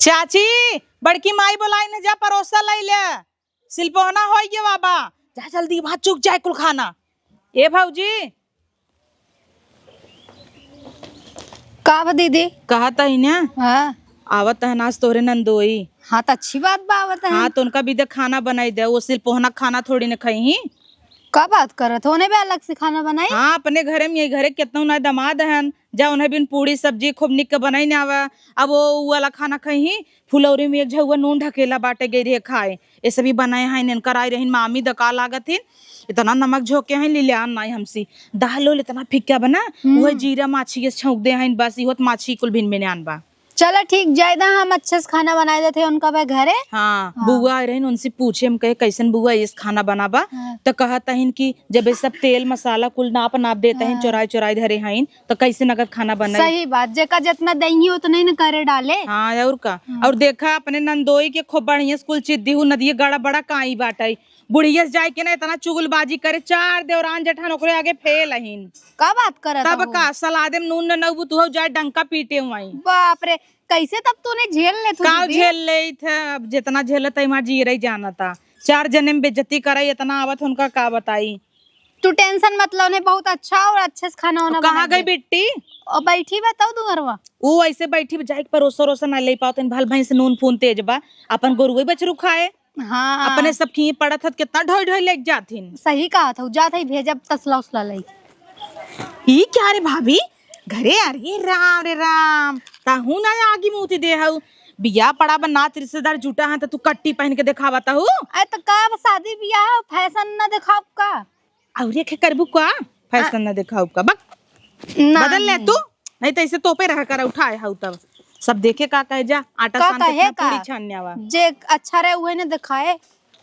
चाची बड़की माई बोलाई ने जा परोसा लाई ले सिलपोना हो गया बाबा जा जल्दी भात चुक जाए कुल खाना। ए भौजी का बा दीदी? कहता ही ना हाँ आवत है नाच तोरे नंदोई। हाँ तो अच्छी बात बा आवत है। हाँ तो उनका भी दे खाना बनाई दे, वो सिलपोना खाना थोड़ी न खाई ही। का बात करत होने भी अलग से खाना बनाई? हाँ अपने घरे में, ये घरे कितना ना दामाद हन जा उन्हें बिन पूड़ी सब्जी खूब निक के बनाई ना आवा। अब वो वाला खाना खाई ही फुलौरी में एक झुआ नून ढकेला बाटे गई रहे खाए। ये सभी बनाए हैं इनकर आई रही मामी दका लागत ही इतना नमक झोंके हैं लिलियान नहीं हमसी दाल उल इतना फिक्का बना वो जीरा माछी के छौंक दे हैं बस इहोत माछी कुल भिन में आन बा। चलो ठीक जायदा हम अच्छे से खाना बनाए देते उनका वे घरे। हाँ बुआ आए रही उनसे पूछे हम कहे कैसन बुआ इस खाना बनाबा। तो कहता है कि जब ये सब तेल मसाला कुल नाप नाप देता है चुराई चुराई धरे हैं तो कैसे नगद खाना बना। सही बात जेका जितना देंगी उतना ही न करे डाले। हाँ और का और देखा अपने नंदोई के खूब बढ़िया स्कूल चिद्दी हूँ नदी गड़ा बड़ा काई बाटाई बुढ़िया जाए के ना इतना चुगलबाजी करे चार देवरान जेठान ओकरे आगे फेल अहिन। का बात करत तब का सलादे में नून न नबू तू जाए डंका पीटे हुई। बाप रे कैसे तब तूने झेल ले का झेल ले थे अब जितना झेलता है जी रही जाना था चार जने में बेइज्जती कराई इतना आवत उनका का बताई। तू टेंशन मत लो ने बहुत अच्छा और अच्छे से खाना होना। कहाँ गई बिट्टी? और बैठी बताओ तू घरवा वो ऐसे बैठी जाए परोसा रोसा ना ले पाते भल भैंस नून फून तेज बा अपन गोरुए बचरू खाए। हाँ अपने सब खी पड़त हत कितना ढोई ढोई लेके जाथिन। सही कहा था जात है भेजब तसला उसला लई। ई क्या रे भाभी घरे आ रे राम रे राम ताहू ना आगी मुती दे हऊ बिया पड़ा बना रिश्तेदार जुटा है तो तू कट्टी पहन के दिखावा ताहू। अरे तो का शादी बियाह फैशन न दिखाओ का और ये करबू का फैशन न दिखाऊ का बक बदल ले तू नहीं तो ऐसे तोपे रह कर उठाए हऊ तब सब देखे का कहे जा आटा सान के पूरी छानने आवा जे अच्छा रहे उहे ने दिखाए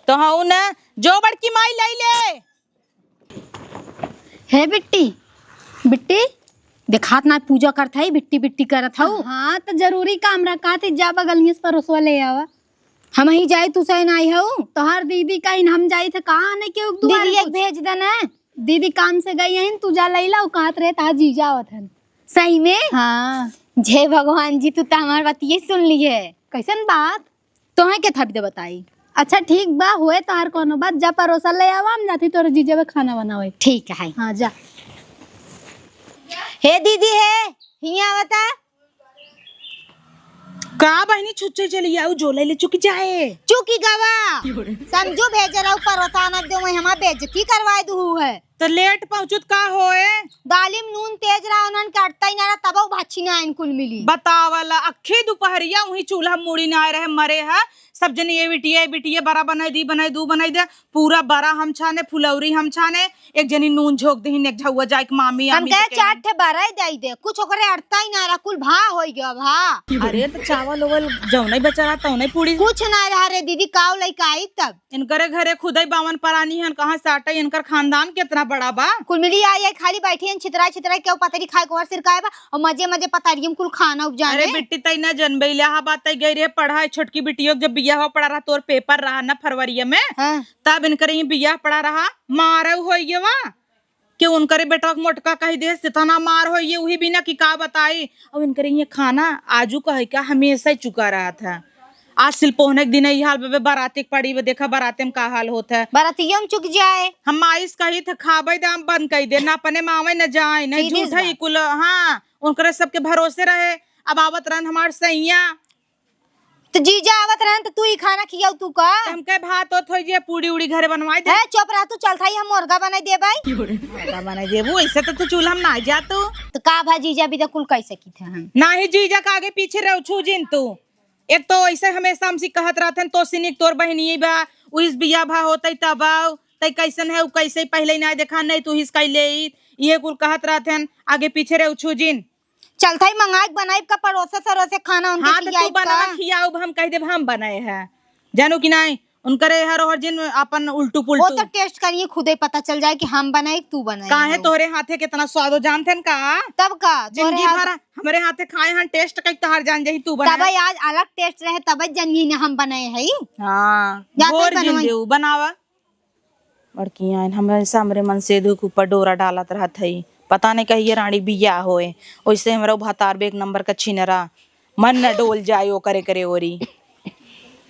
तो हाउ ना जो बड़की माई लाई ले। हे बिट्टी बिट्टी दिखात ना पूजा करत है बिट्टी बिट्टी करत हूँ। हाँ तो जरूरी काम रखा थी जा बगलिए पर रसवा ले आवा हम ही जाए तू सही आई हूँ तो हर दीदी का इन हम जाए थे कहाँ आने के दीदी एक भेज देना दीदी काम से गई है तू जा लई ला कहत रहे ता जी जावत है सही में। हाँ जय भगवान जी तू तो हमार बात ये सुन ली है कैसन बात तो है के था भी बताई। अच्छा ठीक बा हुए तो हर कोनो बात जा परोसा ले आवा हम जाती तोरे जीजे में खाना बनावे। ठीक है हाँ जा। हे दीदी है हिया बता का बहनी छुच्चे चली आऊ जो ले चुकी जाए चुकी गवा समझो भेज रहा परोसा न दो मैं हमार बेइज्जती करवाए दू है तो लेट पहुंचुत का होए दालिम नून तेज रहा उन्हन काटता ही ना तब भाछी ना इनकुल मिली बतावला अखे दोपहरिया वही चूल्हा मुड़ी ना रहे मरे है सब जन ये बिटिया बड़ा बनाई दे पूरा बड़ा हम छाने फुलौरी हम छाने एक जनी नून झोंक दही एक झौआ जाए मामी हम कहे चाट ठे बारह दे दे कुछ ओकरे अड़ता ही ना रहा कुल भा होई गया भा। अरे तो चावल ओवल जौने बचा रहा तौने पूरी कुछ ना रहा रे दीदी काव लइका आई तब इनकरे घरे खुदई 52 प्राणी हन कहां से आटा इनकर खानदान कितना बड़ा बा कुल मिली आई खाली बैठी हन छितरा छितरा के पतरी खाए को सिरकाए बा और मजे मजे पतरियम कुल खाना उपजाने। अरे बिट्टी तई ना जनबैला हा बात गई रे पढ़ाई छोटकी बिटियों जब बियाह पड़ा रहा तोर पेपर रहा ना फरवरी में तब इनकर बियाह पड़ा रहा मारे होइए वा कि उनकरे बेटा मोटका कही दे सितना मार होइए वही बिना की का बताई और इनकर ये खाना आजू कहे का हमेशा ही चुका रहा था। आज सिलपोहने के दिन ही हाल बे बाराती पड़ी देखा बाराते में का हाल होता है बारातियों में चुक जाए हम आइस कही थे खाबे दाम बंद कही दे ना अपने मावे न जाए नहीं झूठ है कुल। हाँ उनकरे सबके भरोसे रहे अब आवत रहन हमार सैया तो जीजा आवत रहन तो तू ही खाना खियाऊ तू का हम के भात होत होई जे पूड़ी उड़ी घरे बनवाई दे चुप रह तू चल थाई हम मुर्गा बनाई दे भाई मुर्गा बनाई दे वो ऐसे तो तू चूल्हा में ना जा तू तो का भा जीजा भी तो कुल कैसे की थे हम ना ही जीजा का आगे पीछे रह छू जिन तू एक तो ऐसे हमेशा हमसे कहत रहथन तो सिनिक तोर बहनी बा उइस बिया भा होतई तब तई कैसन है कैसे पहले ना देखा नहीं तू हिस कैले ये कुल कहत रहथन आगे पीछे रह छू जिन चल थाई मंगाई बनाई का परोसे सरोसे खाना उनके हाँ, खियाई तू बना खियाऊ हम कह दे हम बनाए हैं जानू कि नहीं उनकरे हर जिन अपन उल्टू पुल्टू वो तो टेस्ट करिए खुदे पता चल जाए कि हम बनाए तू बनाए काहे तोरे हाथे कितना स्वाद हो जानथन का तब का जिंदगी भर हमरे हाथे खाए हन टेस्ट कई तोहर जान जही तू बनाए तब आज अलग टेस्ट रहे तब जनिए ने हम बनाए हई। हां और जिंदगी बनावा बड़की आइन हमरे सामने मन से दुख ऊपर डोरा डालत रहत हई पता नहीं कहिए रानी बिया होए वैसे हमरा भतार बे एक नंबर का छिनरा मन न डोल जाए ओ करे करे ओरी।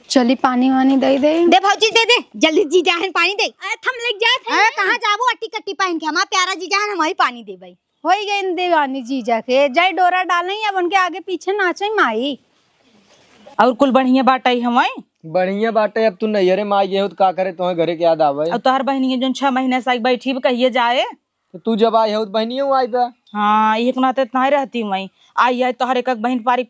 चली पानी वानी दे दे। दे भौजी दे दे जल्दी जीजा है पानी दे। हम लेके जात है कहां जाबो अट्टी कट्टी पहन के हमारा प्यारा जीजा है वही पानी दे भाई। होई गई दीवानी जीजा के जाई डोरा डालई अब उनके आगे पीछे नाचई माई। और कुल बढ़िया बाटाई हमें बढ़िया बाटे। अब तू नैहरे में आई हो तो का करे तुम्हें घरे के याद आवे। और तोहर बहनी जो 6 महीने से बैठी कहिए जाए तो तू जब आई हो तो बहनी आई बा। हाँ एक नाते इतना ही रहती हूँ मैं आई है तोहर एक बहन पारिक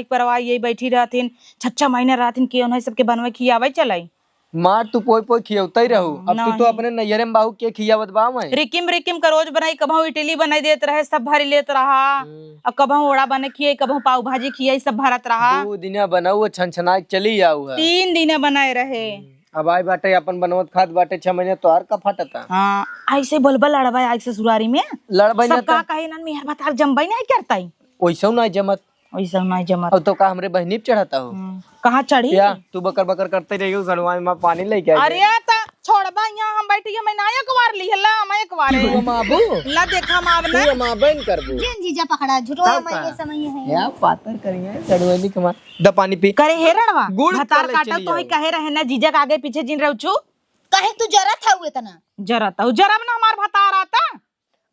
परवा यही बैठी रहतीन 6 महीने रहतीन के उन्हें सबके बनवे खियावे चलाई। मार तू पोई पोई खियौते ही रहू। अब तू तो अपने नैहरे में बाहू के खियावत बा मैं। रिकिम का रोज बनाई कभू इडली बनाई देत रहे सब भरी लेत रहा। अब कभू ओड़ा बने खिये कभू पाव भाजी खिये सब भरत रहा। 2 दिन बनाऊ छनछना चली आऊ है। 3 दिन बनाए रहे। अब आई बाटे अपन बनवत खाद बाटे 6 महीने तो और का फटता। हाँ ऐसे बोलबल लड़बा आई ससुरारी में लड़बई ना सब का कहे ना मेहर बता जम्बई नहीं करताई वैसा ना जमत वैसा नहीं जमत। अब तो का हमरे बहनी पे चढ़ाता हो। कहाँ चढ़ी या तू बकर बकर करते रहियो सड़वाई में पानी लेके आई। अरे ता छोड़बा यहाँ हम बैठी मैं ना एक बार ली हल्ला मैं एक बार तू माबू ला देखा माब ना तू माबन करबू। जिन जीजा पकड़ा झुटवा मैं ये समय है। या पातर करिए सड़वाई के मार द पानी पी करे हेरणवा गुड़ भतार चले काटा चली तो ही आओ। कहे रहे ना जीजा के आगे पीछे जिन रहू कहे तू जरा था हुए तना जरा तो जरा ना हमार भतार आता।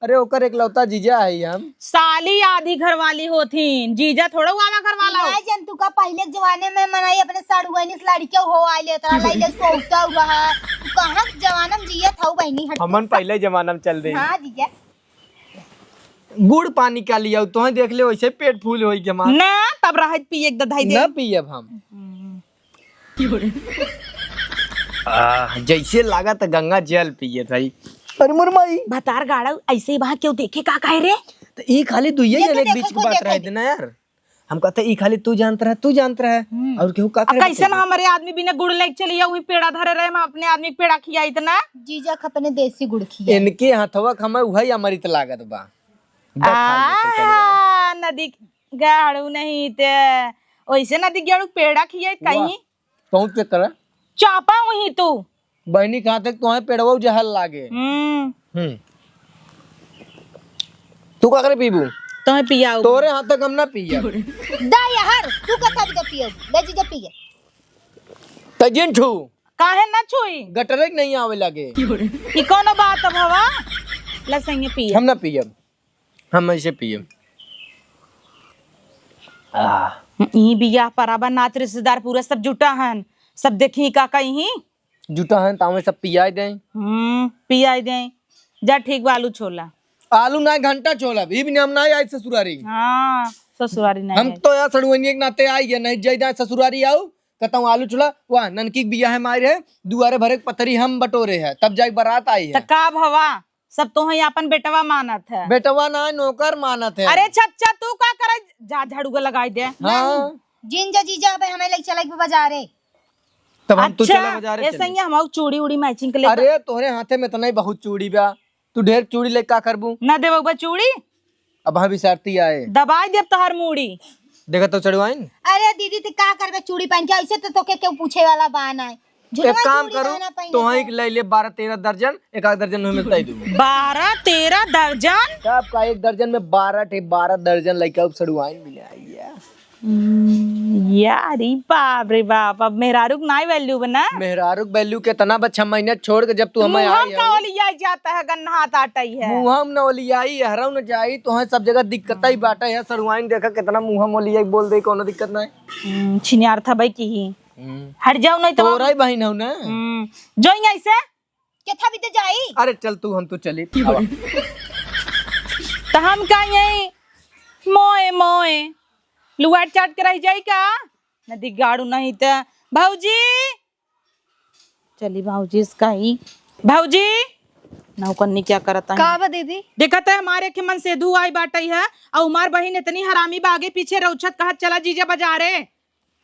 अरे ओकर एकलौता जीजा है हम। साली आधी घरवाली होथीन जीजा थोड़ा आवा घरवाला हो। नहीं जन तू का पहले के जमाने में मनाई अपने साड़ुआनी से लड़के हो आइले तरा लाइले सोता हुआ है तू कहां के जमाना में जिया था बहनी हट। हमन पहले जमाना में चल रही। हां जीजा गुड़ पानी का लिया तो देख ले वैसे पेट फूल होई के मार ना तब रहत पी एक दधाई दे ना पियब हम। जैसे लागत गंगा जल पिए भाई। अरे मोर माई भतार गाड़ा ऐसे ही वहां क्यों देखे का कहे रे तो ई खाली तू ये देखे, एक बीच देखे, की बात देखे। रह देना यार। हम कहते ई खाली तू जानता है और केहू का अब करे कैसे ना हमारे आदमी बिना गुड़ लेके चली वही पेड़ा धरे रहे हम अपने आदमी के पेड़ा खिया इतना जीजा के अपने देसी गुड़ खिया इनके हाथवा हमें वही अमृत लागत बा। नदी गाड़ू नहीं ते वैसे नदी गाड़ू पेड़ा खिया कहीं पहुंच पे करा चापा वही तू बहनी कहाँ तक तुम्हें पेड़वा जहल लागे। तू का करे पीबू तुम्हें पिया तोरे हाथ तक हम ना पिया दा यार तू कथा भी पियो ले जीजा पिए तजिन छू काहे ना छुई गटरे नहीं आवे लगे। ई कौन बात है भवा लसंगे पिया हम ना पियब हम ऐसे पियब। ई बियाह पराबा नात रिश्तेदार पूरा सब जुटा हन सब देखी का कहीं जुटा है तावे सब पिया दे। पिया दे जा ठीक बा आलू छोला आलू ना घंटा छोला भी हम ना आई ससुरारी। हाँ ससुरारी नहीं हम तो यार सड़ुवनी के नाते आई है नहीं जाई ससुरारी आओ कहता हूँ आलू छोला वाह ननकी बिया है मारे है दुआरे भरे पतरी हम बटोरे है तब जाके बारात आई है। का भवा सब तो ही अपन बेटवा मानत है। बेटवा ना नौकर मानत है। अरे छच्चा तू का करे जा झाड़ू लगाई दे। हाँ जिन जा जीजा भाई हमें लेके चला के बाजारे तब हम तो अच्छा चले बाजारे ऐसे ही हम चूड़ी उड़ी मैचिंग के लिए अरे तोहरे हाथे में तो नहीं बहुत चूड़ी बा तू ढेर चूड़ी लेके का करबू ना देवो बा चूड़ी अब हम विसारती आए दबाई दे तोहर मूड़ी देखा तो चढ़वाइन। अरे दीदी ते का करबे चूड़ी पहन के ऐसे तो तोके क्यों पूछे वाला बहाना है एक काम करो तो वहीं ले ले 12-13 दर्जन एक आध दर्जन में मिलता ही दू 12-13 दर्जन सब का एक दर्जन में 12 दर्जन लेके सड़ुआइन मिले आई है। यार बाप रे बाप अब मेहरारू नाई वैल्यू बना मेहरारू वैल्यू के तना 6 महीने छोड़ के जब तू हमें आई का ओलिया जाता है गन्ना हाथ आटाई है मुहम न ओलियाई हरौ न जाई तो सब जगह दिक्कत ही बाटा है। सड़ुआइन देखा कितना मुहम ओलियाई बोल दे कोनो दिक्कत नहीं। छिनियार था भाई की ही हट जाओ नहीं तो तोरा ही बहन हो ना जो ऐसे केथा भी तो जाई। अरे चल तू हम तो चली तो हम का यही मोए मोए लुआट चाट के रह जाई का नदी गाड़ू नहीं तो भाऊजी चली भाऊजी इसका ही भाऊजी नौकन्नी क्या करता है का बा दीदी देखा था हमारे के मन से धु आई बाटई है और उमार बहन इतनी हरामी बागे पीछे रौछत कहा चला जीजा बाजारे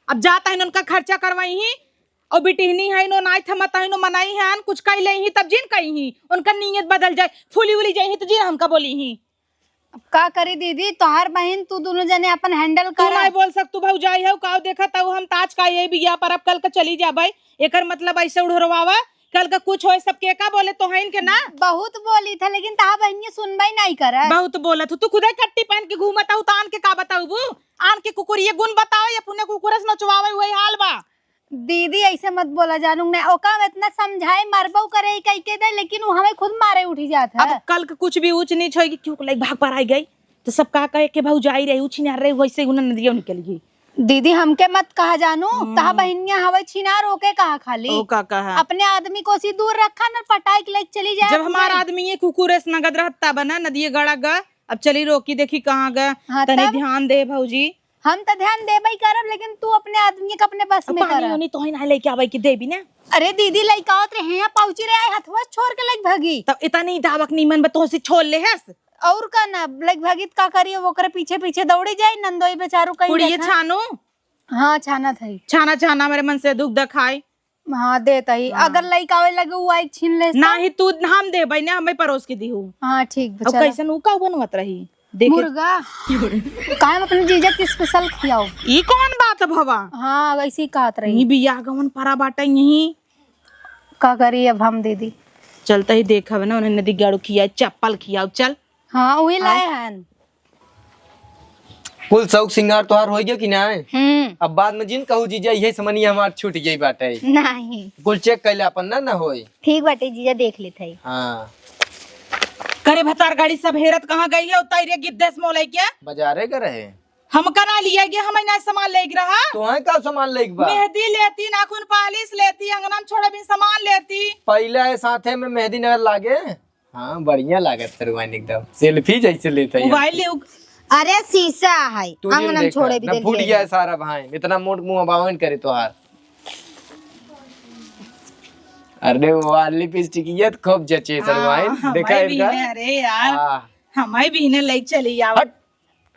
अब जाता है उनका खर्चा करवाई ही और बिटिहनी है नो नाई थमता है नो मनाई है कुछ कही ले ही तब जिन कही ही उनका नीयत बदल जाए फूली उली जाए तो जिन हमका बोली ही अब का करी दीदी तोहार बहन तू दोनों जने अपन हैंडल तू कर नहीं बोल सकतू भाऊजाई है का देखा था हम ताज का यही बिया पर अब कल का चली जा भाई एकर मतलब ऐसे उड़वावा कल का कुछ हो सबके का बोले तो है इनके ना बहुत बोली था लेकिन तहा बहनिया सुनवाई नहीं करे। बहुत बोला तू खुद कट्टी पहन के घूमता हूँ, तो आन के का बताऊ बू? आन के कुकुर ये गुण बताओ या पुणे कुकुरस नचवावे वही हाल बा। दीदी ऐसे मत बोला जानू ने ओका में इतना समझाए मरबो करे कह के दे, लेकिन वो हमें खुद मारे उठी जात है। अब कल का कुछ भी ऊंच नीच होगी क्यों लाइक भाग पर आई गई तो सब कहा कहे के भाऊ जाई रही उछिनार रही वैसे उन्हें नदियों निकल गई। दीदी हमके मत कहा जानू, तहा बहनिया हवा छिना रोके कहा खाली ओ का कहा अपने आदमी को सी दूर रखा ना पटाई के लेके चली जाए। जब हमारा आदमी ये कुकुरस नगद रहता बना नदी गड़ा गा अब चली रोकी देखी कहाँ गए। हाँ, तने तब? ध्यान दे भाऊजी। हम तो ध्यान देबई करब लेकिन तू अपने आदमी के अपने बस में पानी कर। उनी तो ना लेके आवे की देबी ना। अरे दीदी लइकावत रहे हैं पहुंची रहे हथवा छोड़ के लग भागी तब इतना नहीं दावक नीमन बतो से छोड़ ले हस और का ना लग भागी का करियो वो करे पीछे पीछे दौड़ी जाए नंदोई बेचारू कहीं कुड़िए देखा। छानो हाँ छाना था छाना छाना मेरे मन से दुख दखाए। हाँ देता ही अगर लइकावे लगे वो आई छीन ले ना ही तू हम दे भाई ने हमें परोस के दी हूँ। हाँ ठीक अब कैसे नु का बनवत रही देखे मुर्गा काहे हम अपने जीजा की स्पेशल खियाओ। ई कौन बात भवा? हाँ वैसी कहत रही यही बियाह गवन परा बाटा यही का करी अब हम दीदी चलता ही देखा ना उन्हें नदी गाड़ू खिया चप्पल खियाओ चल। हाँ वही लाए हैं। कुल शौक सिंगार तोहार हो गया कि ना? अब बाद में जिन कहू जीजा यही समझिए हमार छूट गई बाटे। नहीं कुल चेक कैले अपन ना होई। ठीक बाटे जीजा देख लेते हैं। हाँ करे भतार गाड़ी सब हेरत कहाँ गई है उतारे गिद्देस मोले क्या बाजारे का रहे हम कना लिया गया हम ना सामान ले रहा तो है का सामान लेके बा? मेहंदी लेती नाखून पालिश लेती अंगना में छोड़ा भी सामान लेती। पहले साथे में मेहंदी नगर लागे। हाँ बढ़िया लागत सरवान एकदम सेल्फी जैसे लेते हैं। मोबाइल ले अरे शीशा है अंगना छोड़े भी फूट गया सारा भाई इतना मोट मुंह बावन करे तोहार। अरे वो लिपस्टिक ये खूब जचे सरवाइन देखा इनका। अरे यार हमारी भी ने ले चली हट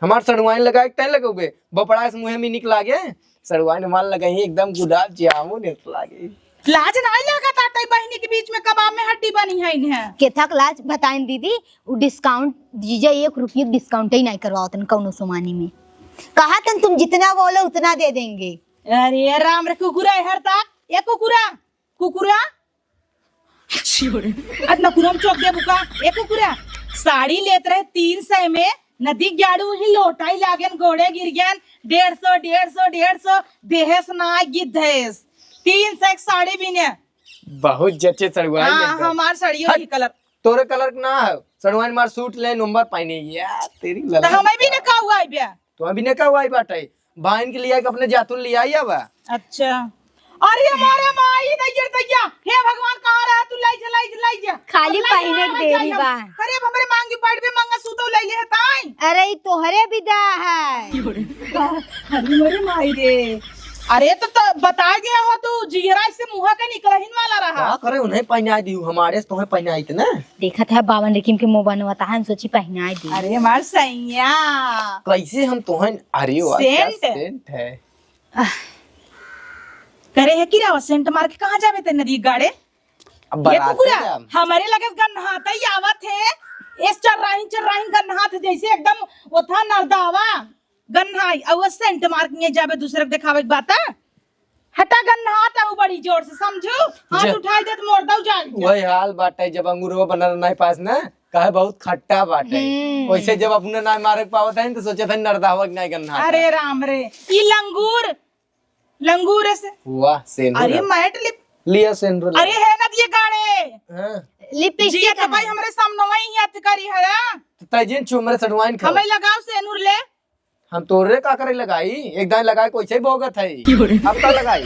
हमार सड़वाइन लगाए तय लगोगे बपड़ा से मुंह में निक लागे सड़वाइन माल लगाई एकदम गुलाब जामुन लागे। लाज नहीं लगा ताई बहनी के बीच में कबाब में हड्डी बनी है इन्हें केथक लाज बताएं दीदी वो डिस्काउंट जीजा 1 रुपये डिस्काउंट ही नहीं करवाओ कौनो सामानी में कहा तन तुम जितना बोलो उतना दे देंगे। अरे राम रे कुकुरा हर तक ये कुकुरा कुकुरा अदना कुरम चौक दे बुका ये कुकुरा साड़ी लेते रहे 300 में नदी गाड़ू ही लोटाई लागन घोड़े गिर गयन 150 देहेस ना गिद्धेस 300 एक साड़ी भी ने बहुत जचे सड़वाइन। हाँ हमार साड़ियों की कलर तोरे कलर ना है सड़वाइन मार सूट ले नंबर पाइने यार तेरी तो लला हमें भी ने का हुआ है बिया तो अभी ने का हुआ बाटे बहन के लिए अपने जातुन लिया ही बा। अच्छा अरे हमारे माई दैया हे भगवान कहाँ रहा तू लाई जा खाली पहने के देरी बा। अरे हमरे मांग की पाइट पे मांगा सूतो ले ले ताई। अरे तोहरे विदा है। अरे मेरे माई रे अरे तो बता गया हो तू जीरा से मुंह का निकलहिन वाला रहा का करे उन्हें पहना दी हमारे से तुम्हें पहनाई थे ना देखा था बावन रिकिम के मुंह बनवाता है हम सोची पहना दी। अरे हमार सैया कैसे हम तुम्हें अरे वाह क्या सेंट। सेंट है करे है कि राव सेंट मार के कहाँ जावे ते नदी गाड़े अब ये बारात कुकुरा में जाम। हमारे लगे गन्हाता ही आवत है इस चर रही गन्हात जैसे एकदम वो था नरदावा गन्हाई और वो सेंट मार के जावे दूसरे को दिखावे की बात है हटा गन्हात है बड़ी जोर से समझो हाथ उठाई दे तो मोड़ दो जान वही हाल बाटे जब अंगूरवा बनल नहीं पास ना कहे बहुत खट्टा बाटे वैसे जब अपने ना मारे पावत है तो सोचे थे नरदावक नहीं करना। अरे राम रे ये लंगूर से वाह सेंडो अरे मैट लिप लिया सेंडो अरे है ना ये गाड़े हां जी तो भाई हमारे सामने वही याद करी है तो तजिन छुमरे सडवाइन खा हमें लगाओ सेनूर ले हम तोरे का करे लगाई एक दान लगाए कोई से भोगत है अब का लगाई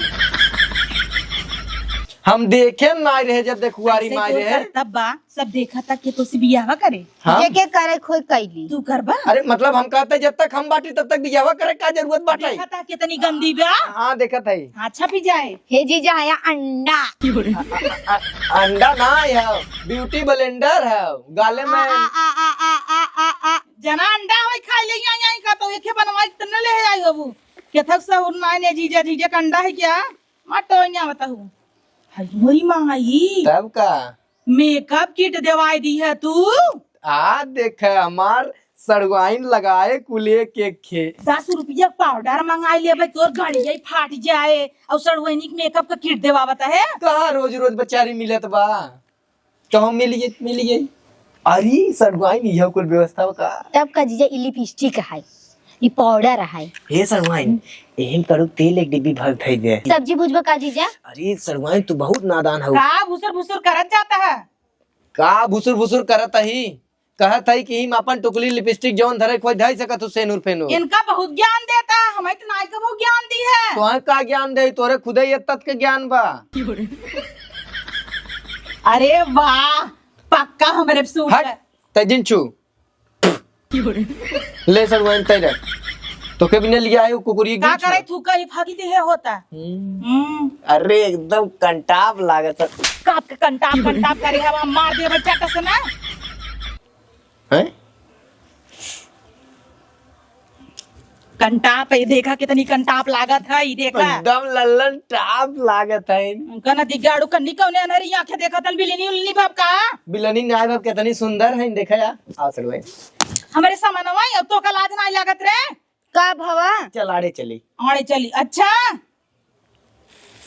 हम देखे ना रहे जब देखुआरी मार रहे तब बा सब देखा था कि तो बियाह करे हाँ? के करे खोई कैली तू कर बा अरे मतलब हम कहते जब तक हम बाटी तब तक बियाह करे का जरूरत बाटे देखा था कितनी गंदी बा हाँ देखा था अच्छा भी जाए हे जीजा है अंडा अंडा ना है ब्यूटी ब्लेंडर है गाले में जना अंडा होई खा ले यहां का तो एके बनवाई तने ले आई बाबू के थक से उड़ना ने जीजा जीजा का अंडा है क्या मटो यहां बताऊ हाय मोरी माई तब का मेकअप किट दवाई दी है तू आ देख हमार सड़वाइन लगाए कुले के खे 10 रुपया पाउडर मंगाई ले तोर गड़िया फाट जाए और सड़वैनिक मेकअप का किट देवावता है। कहाँ रोज रोज बेचारी मिलत बा, कहूँ मिलिए। अरे सड़वाइन यह कुल व्यवस्था का तब का जीजा ई लिपस्टिक है, ई पाउडर है। हे सड़वाइन एहन करू तेल एक डिब्बी भर थई दे। सब्जी भुजबा का जीजा? अरे सड़वाइन तू बहुत नादान हो। का भुसुर भुसुर करत जाता है, का भुसुर भुसुर करत ही, कहत है कि हम अपन टुकली लिपस्टिक जौन धरे कोई धई सकत सेनुर फेनुर। इनका बहुत ज्ञान देता है, हमें तो नाई का बहुत ज्ञान दी है। तो का ज्ञान दे, तोरे खुदे ये तत् के ज्ञान बा। अरे वाह पक्का हमारे सूट हट है। तजिन छू ले सड़वाइन तई रख, तो के बिना लिया है कुकुरी का करे थूका ही भागी दे होता। अरे एकदम कंटाप लागत काप के कंटाप करे हवा मार दे बच्चा कस ना। है। कंटाप ये देखा कितनी कंटाप लागत है, ये देखा एकदम लल्लन टाप लागत है। उनका ना दिगाड़ू कन्नी कौने अनहरी आंखें देखा तन बिलिनी उल्नी बाप का बिलनी नाय बाप कितनी सुंदर है, देखा या आओ सड़वाइन हमारे सामानवा अब तो का लाज नहीं लागत रे। का भवा चल आड़े चली। आड़े चली, अच्छा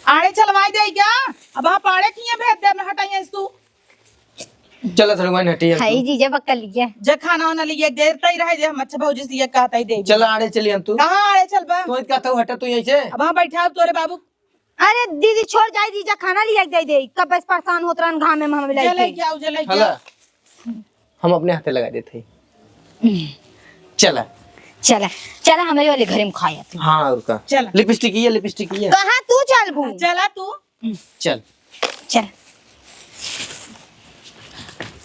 आड़े चलवाई दे क्या? अब आप आड़े किए भेज दे मैं हटाइए तू। चल सड़वाइन हटी है जीजा बक्का लिया। जे खाना वाना लिए देर तई रहे जे हम अच्छा भौजी से ये कहता ही दे। चल आड़े चली हम तू। कहां आड़े चल बा? तू कहता हूं हटा तू यहीं से। अब वहां बैठा तोरे बाबू। अरे दीदी छोड़ जाए जीजा, खाना लिया दे दे, कब बस परेशान होत रहन घाम में हम जे लाइके। लेके आओ, जे लेके हला आओ। हम अपने हाथे लगा देते। चला चला चला हमारे वाले घर में खाया तू। हाँ और का चल लिपस्टिक ये लिपस्टिक ये कहाँ तू चलबू? चला तू। चल चल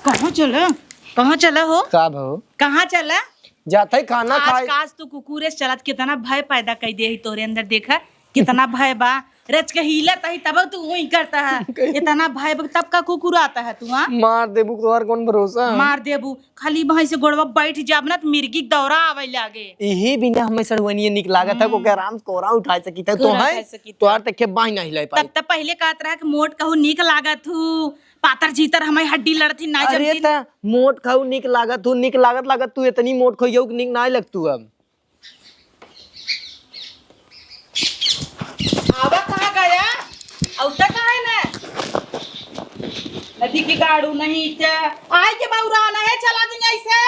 कहां चला? कहां चला हो? का भाव कहां चला? जाता है खाना आज खाए। काज तू कुकुरे से चलत कितना भय पैदा कर दे ही तोरे अंदर, देखा कितना भय बा। रच के हिलत ही तब तू वही करता है, इतना भय तब का कुकुर आता है तू। हाँ मार देबू तोहर कौन भरोसा। मार देबू खाली भाई से गोड़वा बैठ जाब ना तो मिर्गी के दौरा आवे लागे। यही बिना हमें सड़वनिए निक लागत है को के आराम से कोरा उठा सकी तो कोरा है उठा सकी तो। तोहर तक के बाही नहीं हिलाई पाई। तब तक पहले कहत रहा कि मोट कहू निक लागत हूँ, पातर जीतर हमारी हड्डी लड़ती ना अरे जमती। ता मोट खाऊ निक लागत तू, निक लागत तू इतनी मोट खोइयो कि निक नहीं लगतू। अब आवा कहाँ गया? औता कहाँ है ना? नदी की गाड़ू नहीं आए के बाउरा आना है, चला दिन ऐसे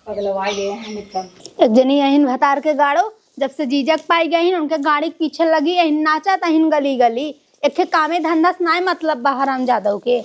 पगलवाई ले हम इतना। एक जनी यही भतार के गाड़ो जब से जीजक पाई गई उनके गाड़ी के पीछे लगी यही नाचा तहिन गली गली। एक कामे धंधा से नाय मतलब बहराम जादव के।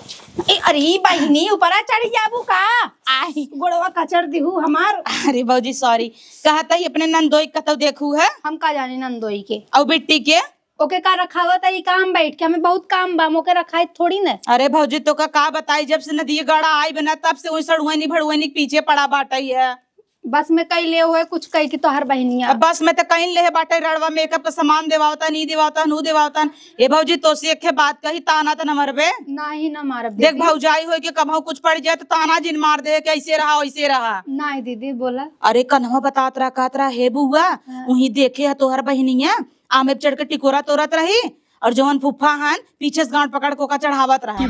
ए अरे बहिनी ऊपर चढ़ जाबू का? आई गोड़वा कचर दिहू हमार। अरे भौजी सॉरी, कहता ही अपने नंदोई कतौ देखू है हम का जाने नंदोई के और बिट्टी के। ओके का रखावा था ये काम बैठ के हमें बहुत काम बा मोके रखाई थोड़ी न। अरे भौजी तो का बताई, जब से नदी गड़ा आई बना तब से वही सड़ुआनी भड़ुआनी के पीछे पड़ा बाटा ही है। बस में कई ले हुए कुछ कई की तो हर बहनिया। अब बस में तो कहीं ले बाटे रड़वा मेकअप का सामान देवावता नहीं देवावता नू देवावता। ए भौजी तो से एक बात कही ताना तो न मरबे। ना ही ना मारब देख भौजाई हो के कभौ कुछ पड़ जाए तो ताना जिन मार दे कि ऐसे रहा वैसे रहा। ना दीदी बोला। अरे कन्हवा बतात रहा कहत रहा हे बुआ वही देखे है तोहर बहनिया आमे पे चढ़ के टिकोरा तोरत रही और जवन फुफ्फा हन पीछे से गांठ पकड़ कोका चढ़ावत रहा।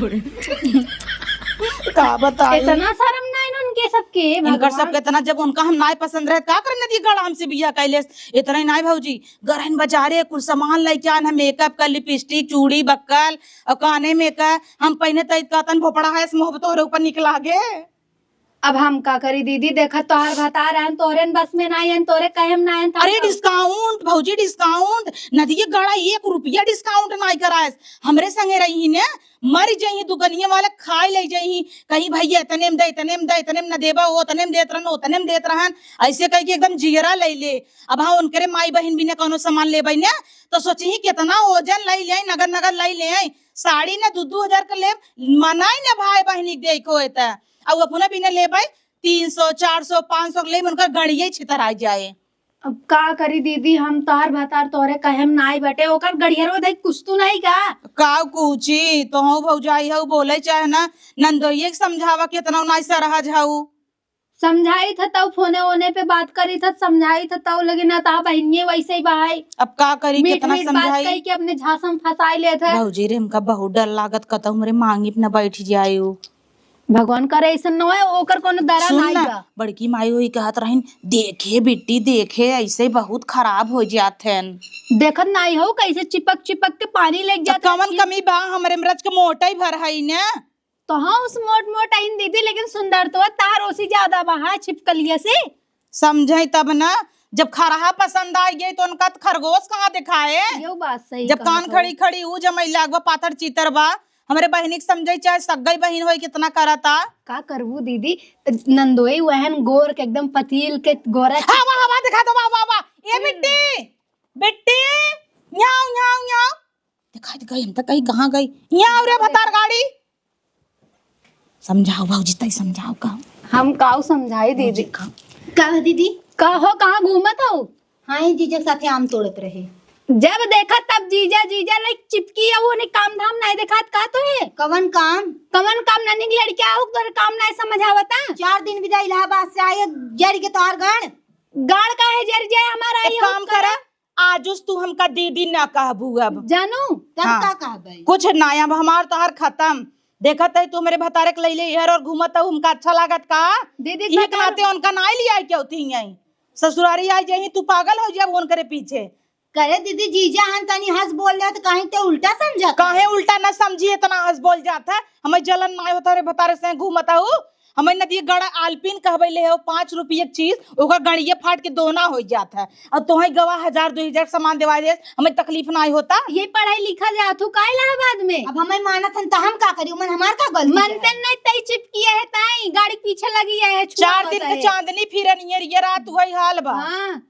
का बताई इतना शर्म ना उनके सबके इनकर सबके इतना, जब उनका हम नाय पसंद रहे का करने दी गड़ा हमसे बिया कैले इतना ही नाय भौजी गरहन बाजारे कुल सामान लेके आन है, मेकअप का लिपस्टिक चूड़ी बक्कल और काने में का हम पहने तैत का तन भोपड़ा है मोहब्बत तोरे ऊपर निकला गे। अब हम का करी दीदी देखा तोहर बता रहे हैं तोरे बस में ना आयन तोरे कहे ना आयन। अरे डिस्काउंट भौजी डिस्काउंट नदी गड़ा 1 रुपया डिस्काउंट नहीं कराए। हमरे संगे रही ने मर जाही दुगनिया वाले खाए ले जाही कहीं भैया इतने में दे इतने में दे इतने में न देबा वो इतने में देत रहन उतने में देत रहन ऐसे कह के एकदम जियरा ले ले। अब हाँ उनके माई बहन भी ने कोनो सामान ले बई ने तो सोची ही कितना ओजन ले ले नगर नगर ले ले साड़ी ने 2-2 हजार का ले मनाई ने भाई बहनी देखो एता और अपना भी ने ले भाई 300-400-500 ले उनका गड़िए छितर आ जाए। अब का करी दीदी हम तोहर भतार तोरे कहे ना आई बटे ओकर गड़ियरो देख कुछ तू नहीं का कुची तो हो भौजाई हो बोले चाहे ना नंदोइये के समझावा कितना नाई सा रहा जाऊ। समझाई था तब फोने ओने पे बात करी था समझाई था तब लेकिन ना ता बहनिये वैसे ही बाई। अब का करी मीठ कितना मीठ बात समझाई कही के अपने झांसा में फंसाई ले थे। भौजी रे हमका बहुत डर लागत कतौ हमरे मांगी पे न बैठ जायू। भगवान करे ऐसा न होए, ओकर कोनो दरा सुन नहीं ना, बा। बड़की माई हुई कहत रहीन, देखे बिट्टी देखे ऐसे बहुत खराब हो जात हैं। देखत नहीं हो कैसे चिपक चिपक के पानी लग तो जाता कवन कमी बा, हमरे मरज के मोटा ही भर है ने। तो हाँ उस मोट मोट आइन दीदी, लेकिन सुंदर तो तार ओसी ज्यादा बहा छिपकलिया से। समझे तब ना, जब खरहा पसंद आ गई तो उनका खरगोश कहाँ दिखाए। यो बात सही जब कहत कान हो। खड़ी खड़ी हूँ, जब मैला बा पाथर चीतर बा, हमरे बहनी के समझे चाहे सगाई बहन हो कितना करता। का करबू दीदी, नंदोई वहन गोर के एकदम पतील के गोरा। हवा हवा दिखा दो, वाह वाह वाह। ये बिट्टी बिट्टी, न्याऊ न्याऊ न्याऊ, दिखाई गई हम तो कहीं कहाँ गई। यहाँ रे भतार गाड़ी, समझाओ भाऊजी, तई समझाओ का। हम काऊ समझाई दीदी। का दीदी? कहो कहाँ घूमत हो? हाँ ये जीजा के साथे आम तोड़त रहे। जब देखा तब जीजा जीजा लाइक चिपकी है, वो ने काम धाम नहीं दिखात का तो है। कवन काम? कमन काम ननी की लड़कियां हो तो काम नहीं समझावता। 4 दिन विदा इलाहाबाद से आए जड़ के तोहार गण गाड़ का है जर जाए हमारा। एक काम कर, आजुस तू हमका दीदी ना कहबू अब जानू तब हाँ। का कहबै? कुछ नया हमार तो हर खत्म। देखत है तू मेरे भतारे के लैले इहर और घूमत है, हमका अच्छा लागत का। दीदी ये नाते उनका नाई लिया क्यों थी यहीं ससुरारी आई जाही, तू पागल हो जा उन करे पीछे। करे दीदी जीजा हन तनी हंस बोल रहे तो कहीं ते उल्टा समझा। काहे उल्टा ना समझी, इतना हंस बोल जाता है। हमें जलन ना होता रे भतारे से घूमता हूँ। हमें नदी गड़ा आलपीन कहबे ले हो 5 रुपये की चीज, ओकर गड़िए फाट के दोना हो जाता है। और तोहे गवा 1000-2000 सामान देवा दे, हमें तकलीफ ना होता। ये पढ़ाई लिखा जातु का इलाहाबाद में। अब हमें मानत हन त हम का करियो, मन हमार का गलती है? मनते नहीं तई चिपकी है, ताई गाड़ी पीछे लगी है। 4 दिन के चांदनी फिरन ये रात वही हाल बा। हाँ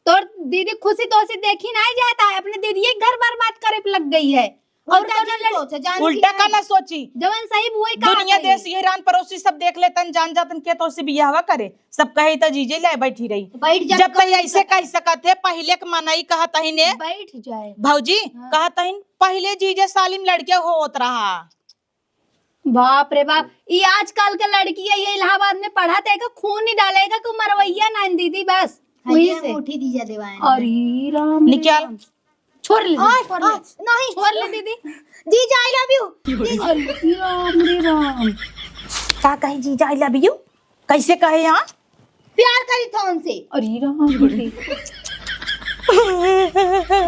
तो दीदी खुशी तो से देखी नहीं जाता है, अपने दीदी एक घर बर्बाद करे पे लग गई है। और उल्टा क्यों सोचा? जाने उल्टा का ना सोची, जवन सही वही का दुनिया देश ईरान पड़ोसी सब देख लेतन, जान जातन के तो से बियाहवा करे। सब कहे तो जीजे ले बैठी रही। बैठ जा। जब तक ऐसे कह सकत है, पहले के मनाई कहत ही ने बैठ जाए। भौजी कहत ही पहले जीजे सालिम लड़के होत रहा। बाप रे बाप, ये आजकल के लड़की है, ये इलाहाबाद में पढ़ा था का खून नहीं डालेगा कि मरवैया ना दीदी बस वही से। उठी दीजा देवाएं। अरे राम निकाल, छोड़ ले नहीं छोड़ ले दीदी। जीजा आई लव यू। अरे राम रे राम, का कहे जीजा आई लव यू, कैसे कहे यहाँ प्यार करी था उनसे। अरे राम रे।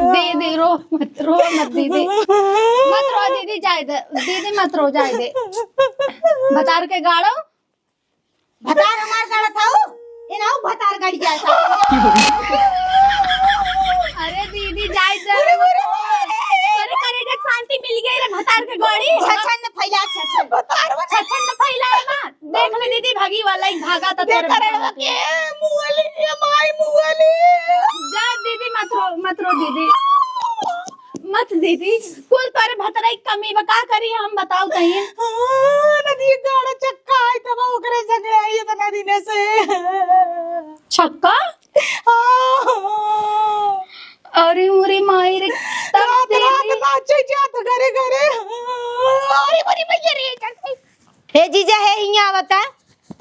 दीदी रो मत दीदी, मत रो दीदी, जाए दे दीदी, मत रो जाए दे। बता के गाड़ो भतार हमार गाड़ा था ये ना भतार गाड़ी जैसा। अरे दीदी जाए दे। अरे करे जब शांति मिल गई रे भतार के गाड़ी। छछन न फैला छछन न फैला ना, देख ले दीदी भागी वाला ही भागा था तेरे भतार के। जा दीदी मत रो दीदी, मत दीदी, कुल तारे भतरा की कमी बका करी हम बताओ कहीं। नदी गाड़ा चक्का आई तब ओकरे संगे आई त नदी ने से छक्का। अरे मुरी माई रे, तब दीदी नाचे जात घरे घरे। अरे बड़ी भैया रे, हे जीजा है यहाँ बता।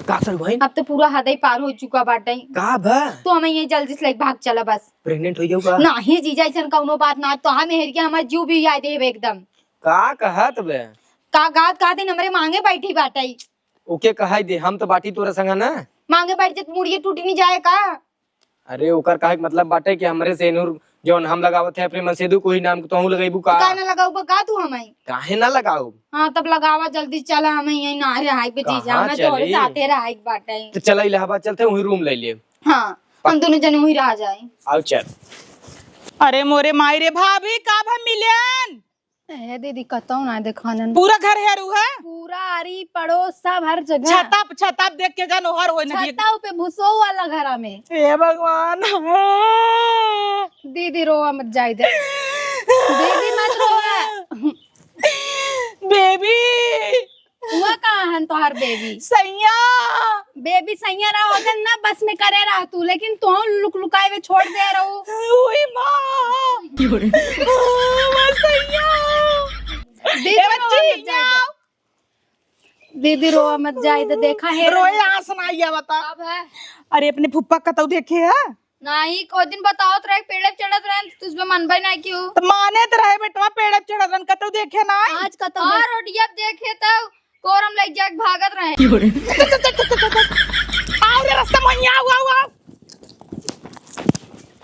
का सर भाई अब तो पूरा हद ही पार हो चुका बाटे। का भा तो हमें ये जल्दी से लेके भाग चला बस। प्रेग्नेंट हो जाऊ का? नहीं जीजा ऐसा कौनो बात ना, तो हमें हेर के हमारे जीव भी याद है एकदम। का कहत बे? का गात का दिन हमारे मांगे बैठी बाटे। ओके कहाई दे, हम तो बाटी तोरा संग ना। मांगे बैठ जे मुड़िए टूटी नहीं जाए का। अरे ओकर काहे के मतलब बाटे कि हमरे से नूर जौन हम लगावत है प्रेम सेदु कोई नाम तो हम लगाइबू का? का ना लगाऊ का तू हमें? काहे ना लगाऊ? हाँ तब लगावा जल्दी, चला हमें यही ना रहाई पे जीजा, कहाँ हमें तोरे चली? साथे रहाई बाटे। तो चला इलाहाबाद चलते वही रूम ले लिए। हाँ हम दोनों जने वही रह जाए। आओ चल। अरे मोरे माई रे भाभी का भा मिलन ए दीदी कतौ ना देखानन, पूरा घर हेरू है, पूरा आरी पड़ोस सब हर जगह। छता देख के जानो हर होई नदी। छता पे भूसो वाला घरा में। हे भगवान, दीदी रोवा मत जाए दे, दीदी मत रोवा। बेबी हुआ कहाँ हन तोहार बेबी? सैया बेबी सैया रहा होता ना बस में करे रहा तू, लेकिन तू लुक लुकाए हुए छोड़ दे रहो। हुई माँ सैया दीदी रोवा मत जाए दे, दीदी रोवा मत जाए दे, देखा है रोए आसन आइया बता। अब है अरे अपने फुप्पा कतौ देखे है नहीं, को दिन बताओ तो रहे पेड़ चढ़त रहे तुझमें मन भाई नहीं क्यों? तो माने तो रहे बेटवा पेड़ चढ़न कतौ देखे ना आज का तो और रोटिया देखे तो कोरम लग जाके भागत रहे आओ रे रास्ता में आओ आओ आओ